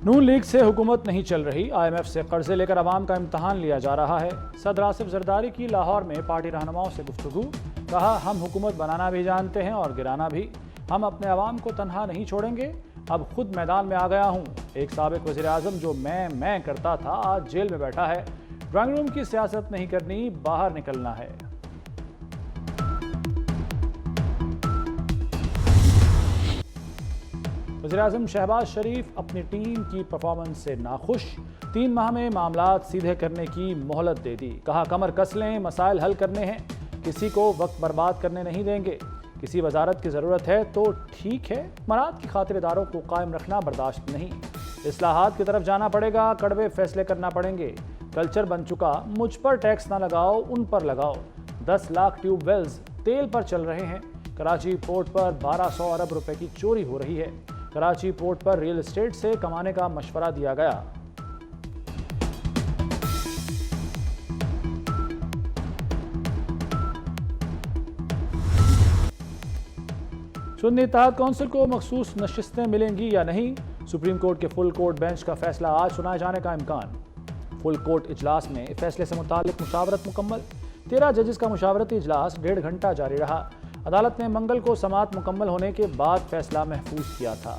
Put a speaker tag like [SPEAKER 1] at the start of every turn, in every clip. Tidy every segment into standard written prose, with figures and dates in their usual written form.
[SPEAKER 1] नून league से हुकूमत नहीं चल रही, IMF से कर्जे लेकर अवाम का इम्तहान लिया जा रहा है। सदर आसिफ जरदारी की लाहौर में पार्टी रहनुमाओं से गुफ्तगू। कहा, हम हुकूमत बनाना भी जानते हैं और गिराना भी। हम अपने अवाम को तनहा नहीं छोड़ेंगे। अब खुद मैदान में आ गया हूँ। एक साबिक वज़ीर आज़म जो मैं करता था आज जेल में बैठा है। ड्राइंग रूम की सियासत नहीं करनी, बाहर निकलना है। वज़ीर-ए-आज़म शहबाज शरीफ अपनी टीम की परफॉर्मेंस से नाखुश। 3 माह में मामलात सीधे करने की मोहलत दे दी। कहा, कमर कस लें, मसाइल हल करने हैं, किसी को वक्त बर्बाद करने नहीं देंगे। किसी वजारत की ज़रूरत है तो ठीक है, मराद की खातिर इदारों को कायम रखना बर्दाश्त नहीं। इस्लाहात की तरफ जाना पड़ेगा, कड़वे फैसले करना पड़ेंगे। कल्चर बन चुका, मुझ पर टैक्स ना लगाओ, उन पर लगाओ। 10 लाख ट्यूबवेल्स तेल पर चल रहे हैं। कराची पोर्ट पर 1200 अरब रुपए की चोरी हो रही है। कराची पोर्ट पर रियल एस्टेट से कमाने का मशवरा दिया गया। सुन्नी इत्तेहाद कौंसिल को मखसूस नशिस्तें मिलेंगी या नहीं, सुप्रीम कोर्ट के फुल कोर्ट बेंच का फैसला आज सुनाए जाने का इम्कान। फुल कोर्ट इजलास में फैसले से मुतालिक मुशावरत मुकम्मल। 13 जजेस का मुशावरती इजलास 1.5 घंटा जारी रहा। अदालत ने मंगल को समाअत मुकम्मल होने के बाद फैसला महफूज किया था।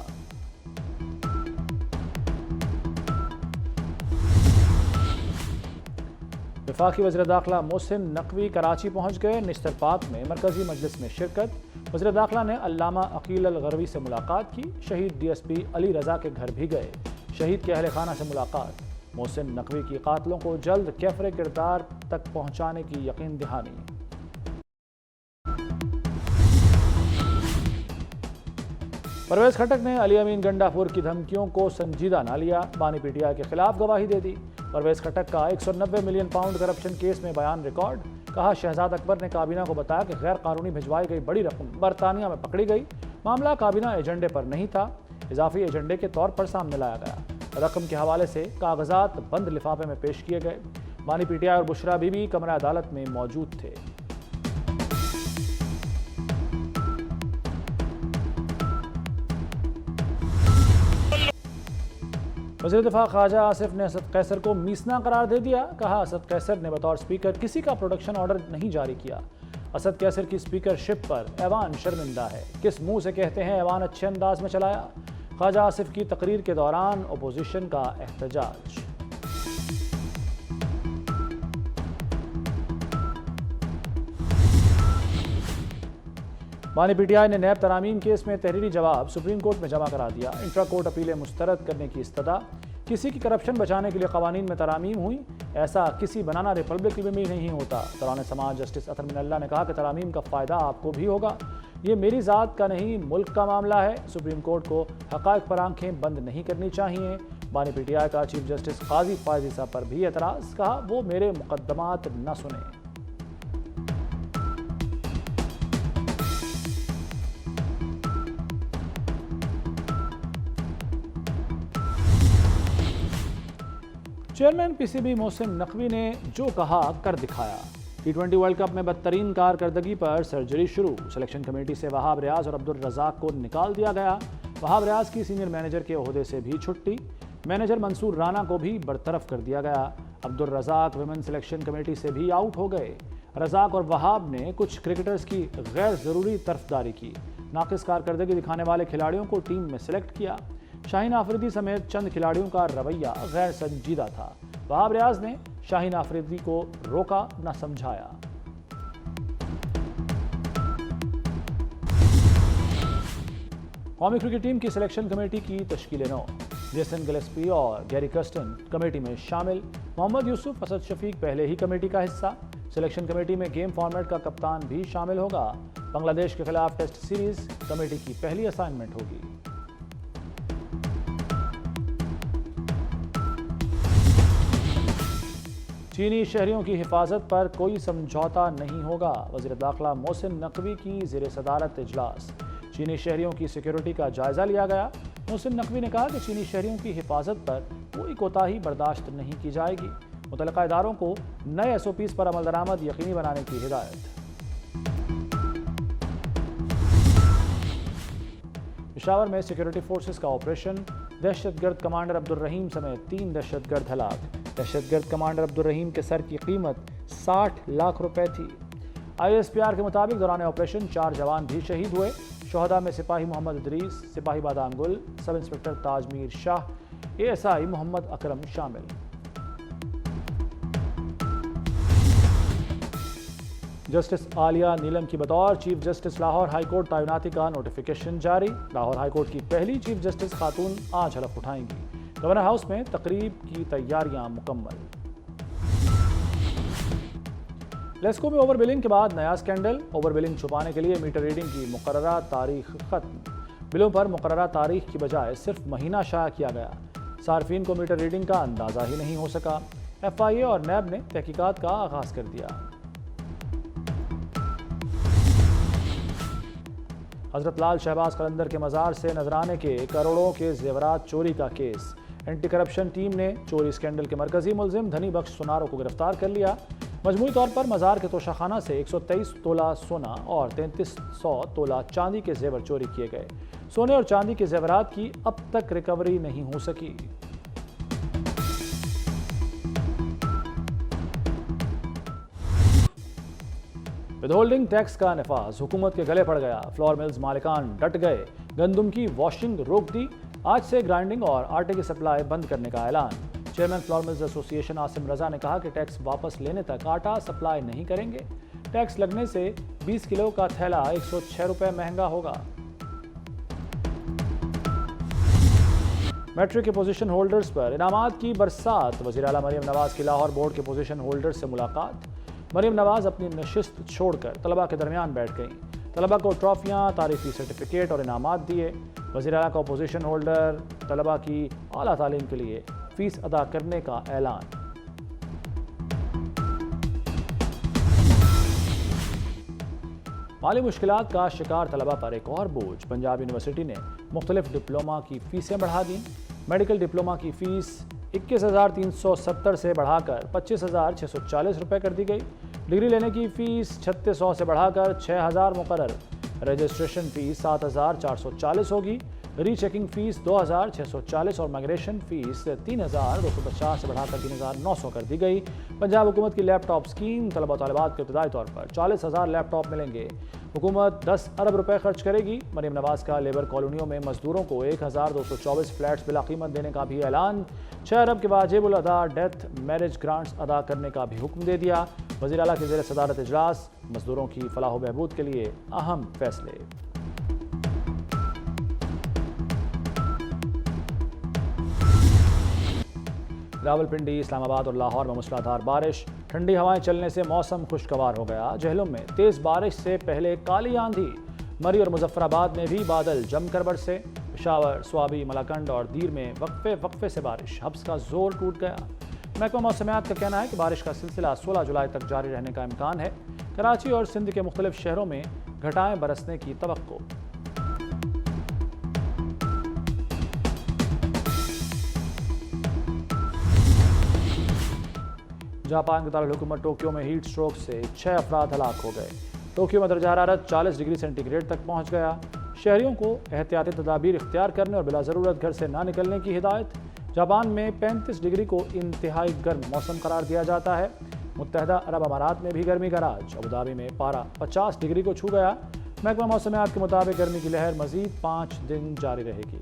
[SPEAKER 1] वफाकी वज़ीर दाखिला मोहसिन नकवी कराची पहुंच गए। निश्तर पाक में मरकजी मजलिस में शिरकत। वज़ीर दाखिला ने अल्लामा अकील अल गरवी से मुलाकात की। शहीद DSP अली रजा के घर भी गए। शहीद के अहल खाना से मुलाकात। मोहसिन नकवी की कातलों को जल्द कैफरे किरदार तक पहुंचाने की यकीन दहानी। परवेज खटक ने अली अमीन गंडापुर की धमकियों को संजीदा ना लिया। बानी PTI के खिलाफ गवाही दे दी। परवेज खटक का 190 मिलियन पाउंड करप्शन केस में बयान रिकॉर्ड। कहा, शहजाद अकबर ने काबीना को बताया कि गैर कानूनी भिजवाई गई बड़ी रकम बरतानिया में पकड़ी गई। मामला काबीना एजेंडे पर नहीं था, इजाफी एजेंडे के तौर पर सामने लाया गया। रकम के हवाले से कागजात बंद लिफाफे में पेश किए गए। बानी PTI और बुशरा बीबी कमरा अदालत में मौजूद थे। वज़ीर दिफा ख्वाजा आसिफ ने असद कैसर को मीसना करार दे दिया। कहा, असद कैसर ने बतौर स्पीकर किसी का प्रोडक्शन ऑर्डर नहीं जारी किया। असद कैसर की स्पीकरशिप पर ऐवान शर्मिंदा है। किस मुंह से कहते हैं ऐवान अच्छे अंदाज में चलाया। ख्वाजा आसिफ की तकरीर के दौरान अपोजिशन का एहतजाज। बानी PTI ने नैब तरामीम केस में तहरीरी जवाब सुप्रीम कोर्ट में जमा करा दिया। इंट्रा कोर्ट अपीलें मुस्तरद करने की इस्तदा। किसी की करप्शन बचाने के लिए कवानीन में तरामीम हुई, ऐसा किसी बनाना रिपब्लिक में भी नहीं होता। दौरान समाज जस्टिस अतर मिनल्ला ने कहा कि तरामीम का फ़ायदा आपको भी होगा। ये मेरी ज़ात का नहीं, मुल्क का मामला है। सुप्रीम कोर्ट को हक़ाइक़ पर आंखें बंद नहीं करनी चाहिए। बानी PTI का चीफ जस्टिस काजी फायज़ ईसा पर भी एतराज़। कहा, वो मेरे मुकदमात न सुने। चेयरमैन PCB मोहसिन नकवी ने जो कहा कर दिखाया। T20 वर्ल्ड कप में बदतरीन कारकर्दगी पर सर्जरी शुरू। सिलेक्शन कमेटी से वहाब रियाज और अब्दुल रज़ाक को निकाल दिया गया। वहाब रियाज की सीनियर मैनेजर के ओहदे से भी छुट्टी। मैनेजर मंसूर राना को भी बरतरफ कर दिया गया। Abdul Razzaq women selection committee से भी आउट हो गए। रज़ाक और वहाब ने कुछ क्रिकेटर्स की गैर ज़रूरी तरफदारी की। नाक़िस कारकर्दगी दिखाने वाले खिलाड़ियों को टीम में सिलेक्ट किया। शाहीन आफरीदी समेत चंद खिलाड़ियों का रवैया गैर संजीदा था। वहाब रियाज ने शाहीन आफरीदी को रोका न समझाया। कौमी क्रिकेट टीम की सिलेक्शन कमेटी की तश्कील नौ। जेसन गिलेस्पी और गैरी कर्स्टन कमेटी में शामिल। मोहम्मद यूसुफ, असद शफीक पहले ही कमेटी का हिस्सा। सिलेक्शन कमेटी में गेम फॉर्मेट का कप्तान भी शामिल होगा। बांग्लादेश के खिलाफ टेस्ट सीरीज कमेटी की पहली असाइनमेंट होगी। चीनी शहरियों की हिफाजत पर कोई समझौता नहीं होगा। वज़ीर दाखिला मोहसिन नकवी की ज़ेर सदारत इजलास। चीनी शहरियों की सिक्योरिटी का जायजा लिया गया। मोहसिन नकवी ने कहा कि चीनी शहरियों की हिफाजत पर कोई कोताही बर्दाश्त नहीं की जाएगी। मुतल्लिका इदारों को नए SOPs पर अमल दरामद यकीनी बनाने की हिदायत। पेशावर में सिक्योरिटी फोर्सेस का ऑपरेशन, दहशतगर्द कमांडर अब्दुल रहीम समेत 3 दहशतगर्द हलाक। दहशतगर्द कमांडर अब्दुल रहीम के सर की कीमत 60 लाख रुपए थी। ISPR के मुताबिक दौरान ऑपरेशन 4 जवान भी शहीद हुए। शोहदा में सिपाही मोहम्मद इदरीस, सिपाही Badam Gul, sub inspector Tajmir Shah, ASI Mohammad Akram शामिल। जस्टिस आलिया नीलम की बतौर चीफ जस्टिस लाहौर हाईकोर्ट तैनाती का नोटिफिकेशन जारी। लाहौर हाईकोर्ट की पहली चीफ जस्टिस खातून आज हलफ उठाएंगी। गवर्नर हाउस में तकरीब की तैयारियां मुकम्मल। लेस्को में ओवर बिलिंग के बाद नया स्कैंडल। ओवर बिलिंग छुपाने के लिए मीटर रीडिंग की मुकर्ररा तारीख खत्म। बिलों पर मुकर्ररा तारीख की बजाय सिर्फ महीना शाया किया गया। सार्फिन को मीटर रीडिंग का अंदाजा ही नहीं हो सका। FIA और NAB ने तहकीकात का आगाज कर दिया। हजरत लाल शहबाज कलंदर के मज़ार से नजराने के करोड़ों के जेवरात चोरी का केस। एंटी करप्शन टीम ने चोरी स्कैंडल के मरकजी मुलजिम धनी बख्श सुनारो को गिरफ्तार कर लिया। मजमूई तौर पर मज़ार के तोशाखाना से 123 तोला सोना और 3300 तोला चांदी के जेवर चोरी किए गए। सोने और चांदी के जेवरात की अब तक रिकवरी नहीं हो सकी। विदहोल्डिंग टैक्स का नफाज हुकूमत के गले पड़ गया। फ्लोर मिल्स मालिकान डट गए। गंदम की वॉशिंग रोक दी। आज से ग्राइंडिंग और आटे की सप्लाई बंद करने का ऐलान। Chairman flour mills association Asim Raza ने कहा कि टैक्स वापस लेने तक आटा सप्लाई नहीं करेंगे। टैक्स लगने से 20 किलो का थैला 106 रुपए महंगा होगा। मैट्रिक के पोजीशन होल्डर्स पर इनामात की बरसात। वज़ीर आला मरियम नवाज की लाहौर बोर्ड के पोजीशन होल्डर्स से मुलाकात। मरियम नवाज अपनी नशिस्त छोड़कर तलबा के दरमियान बैठ गईं। तलबा को ट्रॉफियाँ, तारीफी सर्टिफिकेट और इनामात दिए। वज़ीर आला का पोजीशन होल्डर तलबा की आला तालीम के लिए फीस अदा करने का ऐलान। माली मुश्किलात का शिकार तलबा पर एक और बोझ। पंजाब यूनिवर्सिटी ने मुख्तलिफ डिप्लोमा की फीसें बढ़ा दी। मेडिकल डिप्लोमा की फीस 21,370 से बढ़ाकर 25,640 रुपये कर दी गई। डिग्री लेने की फ़ीस 3600 से बढ़ाकर 6,000 मुकर्रर। रजिस्ट्रेशन फ़ीस 7,440 होगी। रीचेकिंग फ़ीस 2,640 और माइग्रेशन फ़ीस 3,250 से बढ़ाकर 3,900 कर दी गई। पंजाब हुकूमत की लैपटॉप स्कीम। तलबा तलबात को इब्तदाई तौर पर 40,000 लैपटॉप मिलेंगे। हुकूमत 10 अरब रुपए खर्च करेगी। मरियम नवाज का लेबर कॉलोनियों में मजदूरों को 1,224 फ्लैट्स बिला कीमत देने का भी ऐलान। 6 अरब के वाजिबुल अदा डेथ मैरिज ग्रांट्स अदा करने का भी हुक्म दे दिया। वज़ीर आला के ज़ेर सदारत इजलास। मजदूरों की फलाह व बहबूद के लिए अहम फैसले। रावलपिंडी, इस्लामाबाद और लाहौर में मूसलाधार बारिश। ठंडी हवाएं चलने से मौसम खुशगवार हो गया। जहलुम में तेज़ बारिश से पहले काली आंधी। मरी और मुजफ्फराबाद में भी बादल जमकर बरसे। पेशावर, स्वाबी, मलाकंड और दीर में वक्फे से बारिश। हब्स का जोर टूट गया। महकमा मौसमियात का कहना है कि बारिश का सिलसिला 16 जुलाई तक जारी रहने का इम्कान है। कराची और सिंध के मुख्तलिफ शहरों में घटाएं बरसने की तवक्को। जापान के दारुल हुकूमत टोक्यो में हीट स्ट्रोक से 6 अफराद हलाक हो गए। टोक्यो में दर्जा हरारत 40 डिग्री सेंटीग्रेड तक पहुंच गया। शहरियों को एहतियाती तदाबीर इख्तियार करने और बिला ज़रूरत घर से ना निकलने की हिदायत। जापान में 35 डिग्री को इंतहाई गर्म मौसम करार दिया जाता है। मुत्तहदा अरब अमारात में भी गर्मी का राज। अबुधाबी में पारा 50 डिग्री को छू गया। महकमा मौसमियात के मुताबिक गर्मी की लहर मजीद 5 दिन जारी रहेगी।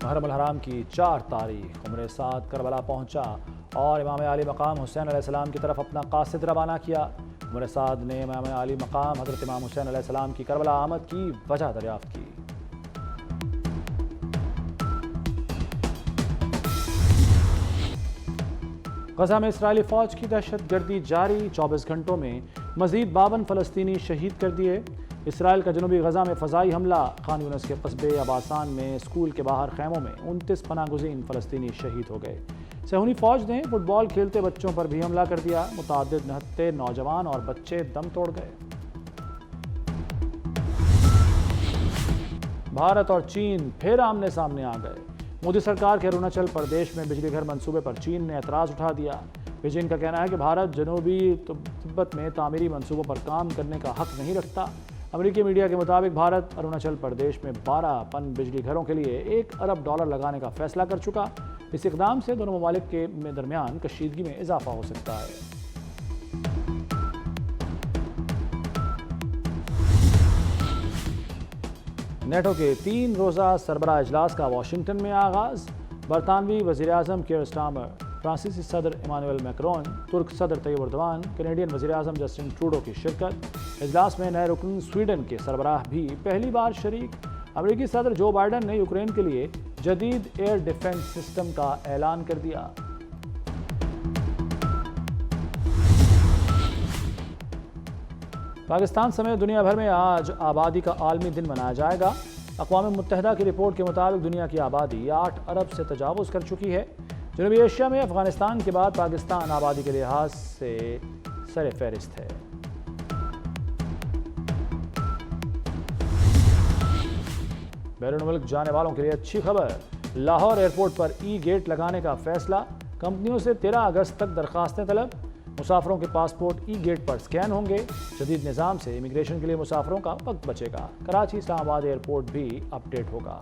[SPEAKER 1] मुहर्रम अल हराम की 4 तारीख उम्र साद करबला पहुंचा और इमाम आली मकाम हुसैन अलैहिस्सलाम की तरफ अपना कासिद रवाना किया। उम्र साद ने इमाम आली मकाम हज़रत इमाम हुसैन अलैहिस्सलाम की करबला आमद की वजह दरियाफ्त की। गजा में इसराइली फ़ौज की दहशतगर्दी जारी। 24 घंटों में मज़ीद 52 फ़लस्तीनी शहीद कर दिए। इसराइल का जनूबी गजा में फ़ज़ाई हमला। खान यूनिस के कस्बे अबासान में स्कूल के बाहर खैमों में 29 पनागुज़ीन फ़लस्तीनी शहीद हो गए। सहूनी फ़ौज ने फुटबॉल खेलते बच्चों पर भी हमला कर दिया। मुतअद्दिद निहत्ते नौजवान और बच्चे दम तोड़ गए। भारत और चीन फिर आमने सामने आ गए। मोदी सरकार के अरुणाचल प्रदेश में बिजली घर मंसूबे पर चीन ने एतराज़ उठा दिया। बीजिंग का कहना है कि भारत जनूबी तिब्बत में तामीरी मंसूबों पर काम करने का हक नहीं रखता। अमेरिकी मीडिया के मुताबिक भारत अरुणाचल प्रदेश में 12 पन बिजली घरों के लिए $1 अरब लगाने का फैसला कर चुका। इस इकदाम से दोनों ममालिक के दरमियान कशीदगी में इजाफा हो सकता है। नेटो के 3 रोज़ा सरबराह इजलास का वाशिंगटन में आगाज़। बरतानवी वज़ीर-ए-आज़म कीर स्टारमर, फ्रांसीसी सदर इमानुएल मैक्रोन, तुर्क सदर तैयब एर्दोगान, कैनेडियन वज़ीर-ए-आज़म जस्टिन ट्रूडो की शिरकत। इजलास में नए रुकन स्वीडन के सरबराह भी पहली बार शरीक। अमेरिकी सदर जो बाइडन ने यूक्रेन के लिए जदीद एयर डिफेंस सिस्टम का ऐलान कर दिया। पाकिस्तान समेत दुनिया भर में आज आबादी का आलमी दिन मनाया जाएगा। अक़वाम मुत्तहिदा की रिपोर्ट के मुताबिक दुनिया की आबादी 8 अरब से तजावुज़ कर चुकी है। जनूबी एशिया में अफ़गानिस्तान के बाद पाकिस्तान आबादी के लिहाज से सर फहरिस्त है। बैरून मुल्क जाने वालों के लिए अच्छी खबर। लाहौर एयरपोर्ट पर ई-गेट लगाने का फैसला। कंपनियों से 13 अगस्त तक दरखास्तें तलब। मुसाफिरों के पासपोर्ट ई-गेट पर स्कैन होंगे। जदीद निज़ाम से इमिग्रेशन के लिए मुसाफिरों का वक्त बचेगा। कराची इस्लामाबाद एयरपोर्ट भी अपडेट होगा।